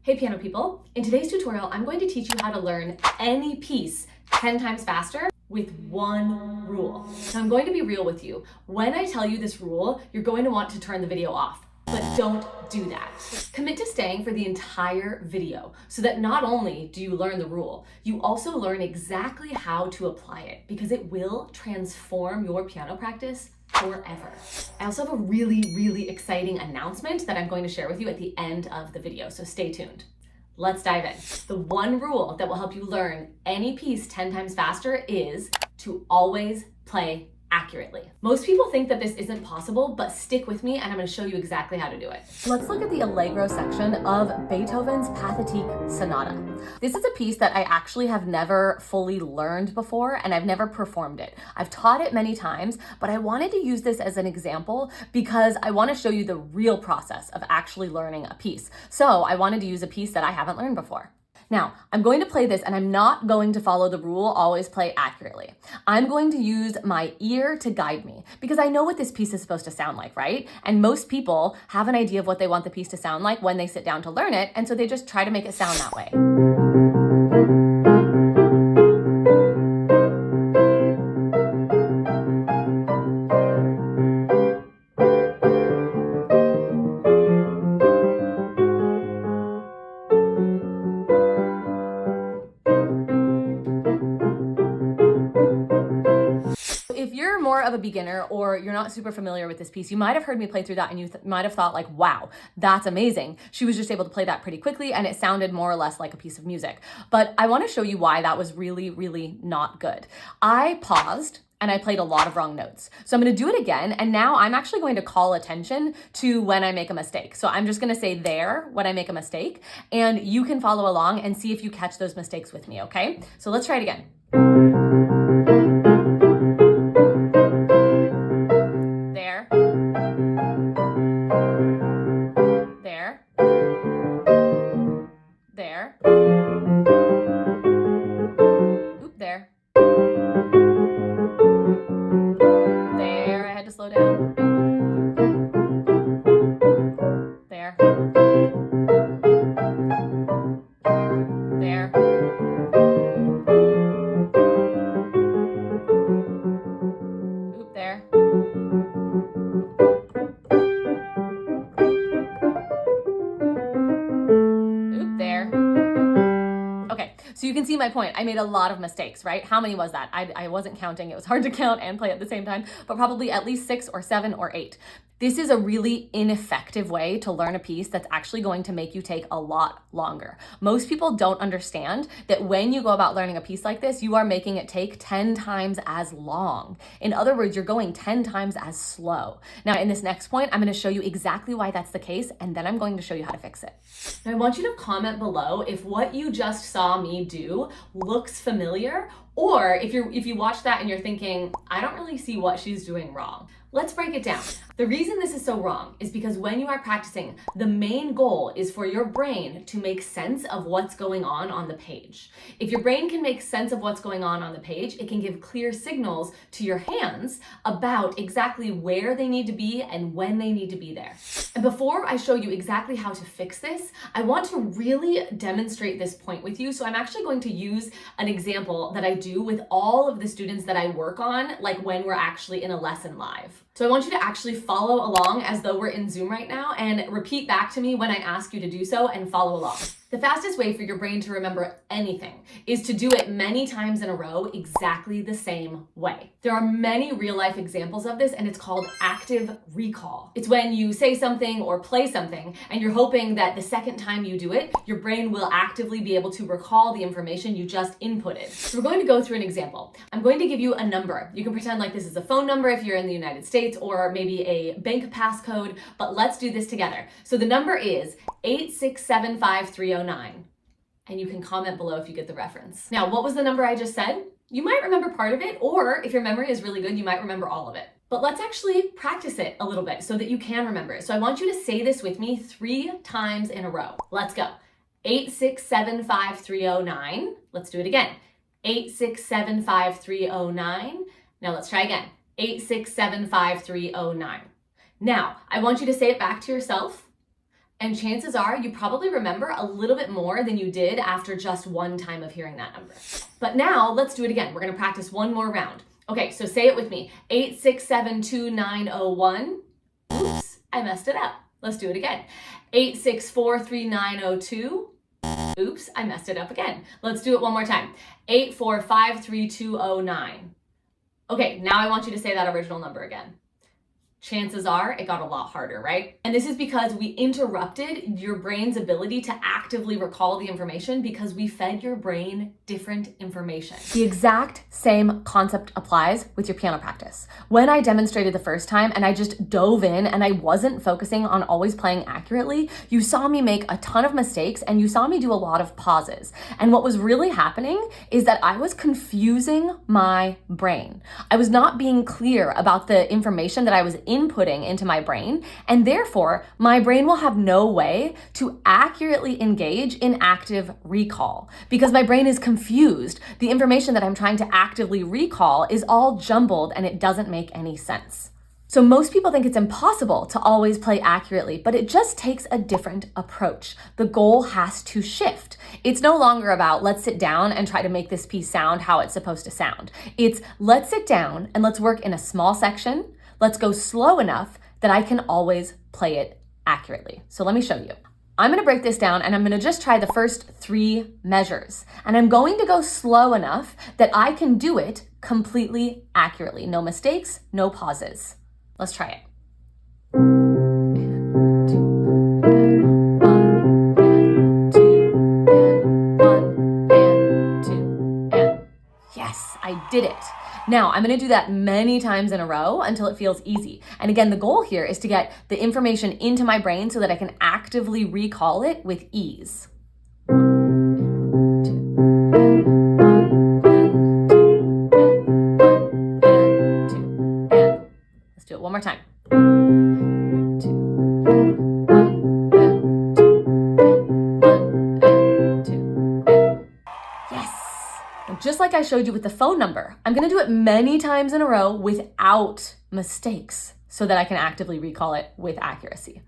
Hey piano people, in today's tutorial, I'm going to teach you how to learn any piece 10 times faster with one rule. Now I'm going to be real with you. When I tell you this rule, you're going to want to turn the video off, but don't do that. Commit to staying for the entire video so that not only do you learn the rule, you also learn exactly how to apply it because it will transform your piano practice forever. I also have a really exciting announcement that I'm going to share with you at the end of the video, so stay tuned. Let's dive in. The one rule that will help you learn any piece 10 times faster is to always play accurately. Most people think that this isn't possible, but stick with me and I'm going to show you exactly how to do it. Let's look at the Allegro section of Beethoven's Pathetique Sonata. This is a piece that I actually have never fully learned before and I've never performed it. I've taught it many times, but I wanted to use this as an example because I want to show you the real process of actually learning a piece. So I wanted to use a piece that I haven't learned before. Now, I'm going to play this and I'm not going to follow the rule, always play accurately. I'm going to use my ear to guide me because I know what this piece is supposed to sound like, right? And most people have an idea of what they want the piece to sound like when they sit down to learn it, and so they just try to make it sound that way. If you're more of a beginner or you're not super familiar with this piece, you might have heard me play through that and you might have thought like, wow, that's amazing. She was just able to play that pretty quickly and it sounded more or less like a piece of music. But I want to show you why that was really not good. I paused and I played a lot of wrong notes. So I'm going to do it again. And now I'm actually going to call attention to when I make a mistake. So I'm just going to say there when I make a mistake, and you can follow along and see if you catch those mistakes with me. Okay, so let's try it again. There. There. There. Oop, there. There, I had to slow down. There. There. Oop, there. Oop, there. Okay, so you can see my point. I made a lot of mistakes, right? How many was that? I wasn't counting. It was hard to count and play at the same time, but probably at least 6 or 7 or 8. This is a really ineffective way to learn a piece that's actually going to make you take a lot longer. Most people don't understand that when you go about learning a piece like this, you are making it take 10 times as long. In other words, you're going 10 times as slow. Now, in this next point, I'm going to show you exactly why that's the case, and then I'm going to show you how to fix it. Now, I want you to comment below if what you just saw me do looks familiar, or if you watch that and you're thinking, I don't really see what she's doing wrong. Let's break it down. The reason this is so wrong is because when you are practicing, the main goal is for your brain to make sense of what's going on the page. If your brain can make sense of what's going on the page, it can give clear signals to your hands about exactly where they need to be and when they need to be there. And before I show you exactly how to fix this, I want to really demonstrate this point with you. So I'm actually going to use an example that I do with all of the students that I work on, like when we're actually in a lesson live. So I want you to actually follow along as though we're in Zoom right now and repeat back to me when I ask you to do so and follow along. The fastest way for your brain to remember anything is to do it many times in a row exactly the same way. There are many real life examples of this and it's called active recall. It's when you say something or play something and you're hoping that the second time you do it, your brain will actively be able to recall the information you just inputted. So we're going to go through an example. I'm going to give you a number. You can pretend like this is a phone number if you're in the United States or maybe a bank passcode, but let's do this together. So the number is 8675309. And you can comment below if you get the reference. Now, what was the number I just said? You might remember part of it, or if your memory is really good, you might remember all of it. But let's actually practice it a little bit so that you can remember it. So I want you to say this with me 3 times in a row. Let's go. 8675309. Let's do it again. 8675309. Now let's try again. 8675309. Now, I want you to say it back to yourself And chances are you probably remember a little bit more than you did after just one time of hearing that number. But now let's do it again. We're gonna practice one more round. Okay, so say it with me. 8672901. Oops, I messed it up. Let's do it again. 8643902. Oops, I messed it up again. Let's do it one more time. 8453209. Okay, now I want you to say that original number again. Chances are it got a lot harder, right? And this is because we interrupted your brain's ability to actively recall the information because we fed your brain different information. The exact same concept applies with your piano practice. When I demonstrated the first time and I just dove in and I wasn't focusing on always playing accurately, you saw me make a ton of mistakes and you saw me do a lot of pauses. And what was really happening is that I was confusing my brain. I was not being clear about the information that I was inputting into my brain, and therefore my brain will have no way to accurately engage in active recall because my brain is confused. The information that I'm trying to actively recall is all jumbled and it doesn't make any sense. So most people think it's impossible to always play accurately, but it just takes a different approach. The goal has to shift. It's no longer about let's sit down and try to make this piece sound how it's supposed to sound. It's let's sit down and let's work in a small section. Let's go slow enough that I can always play it accurately. So let me show you. I'm gonna break this down and I'm gonna just try the first 3 measures. And I'm going to go slow enough that I can do it completely accurately. No mistakes, no pauses. Let's try it. And 2, and 1, and 2, and 1, and 2, and. Yes, I did it. Now, I'm gonna do that many times in a row until it feels easy. And again, the goal here is to get the information into my brain so that I can actively recall it with ease. 1, 2, and 1, and 2, and 1, and 2, and. Let's do it one more time. 2, and 1, and 2, and 1, and 2, and. Yes. Just like I showed you with the phone number, I'm gonna do it many times in a row without mistakes so that I can actively recall it with accuracy.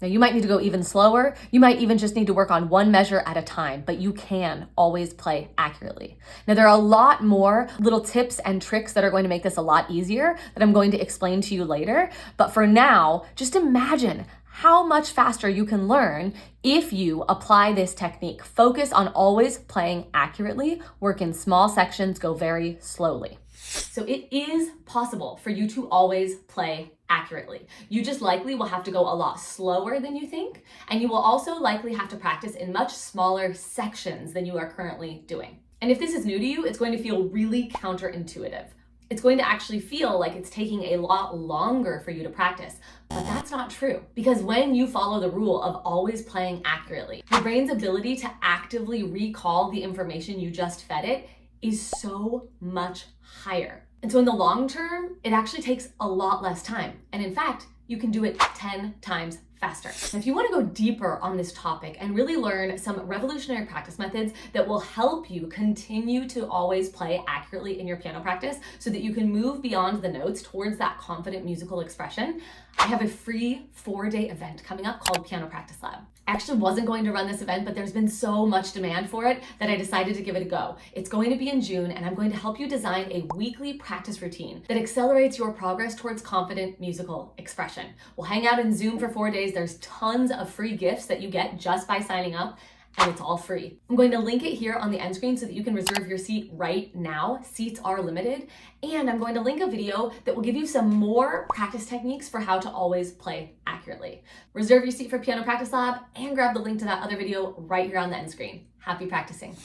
Now you might need to go even slower. You might even just need to work on one measure at a time, but you can always play accurately. Now there are a lot more little tips and tricks that are going to make this a lot easier that I'm going to explain to you later. But for now, just imagine how much faster you can learn if you apply this technique. Focus on always playing accurately, work in small sections, go very slowly. So it is possible for you to always play accurately. You just likely will have to go a lot slower than you think, and you will also likely have to practice in much smaller sections than you are currently doing. And if this is new to you, it's going to feel really counterintuitive. It's going to actually feel like it's taking a lot longer for you to practice, but that's not true. Because when you follow the rule of always playing accurately, your brain's ability to actively recall the information you just fed it is so much higher. And so in the long term, it actually takes a lot less time. And in fact, you can do it 10 times faster. Now, if you want to go deeper on this topic and really learn some revolutionary practice methods that will help you continue to always play accurately in your piano practice so that you can move beyond the notes towards that confident musical expression, I have a free 4-day event coming up called Piano Practice Lab. I actually wasn't going to run this event, but there's been so much demand for it that I decided to give it a go. It's going to be in June, and I'm going to help you design a weekly practice routine that accelerates your progress towards confident musical expression. We'll hang out in Zoom for 4 days. There's tons of free gifts that you get just by signing up, and it's all free. I'm going to link it here on the end screen so that you can reserve your seat right now. Seats are limited. And I'm going to link a video that will give you some more practice techniques for how to always play accurately. Reserve your seat for Piano Practice Lab and grab the link to that other video right here on the end screen. Happy practicing.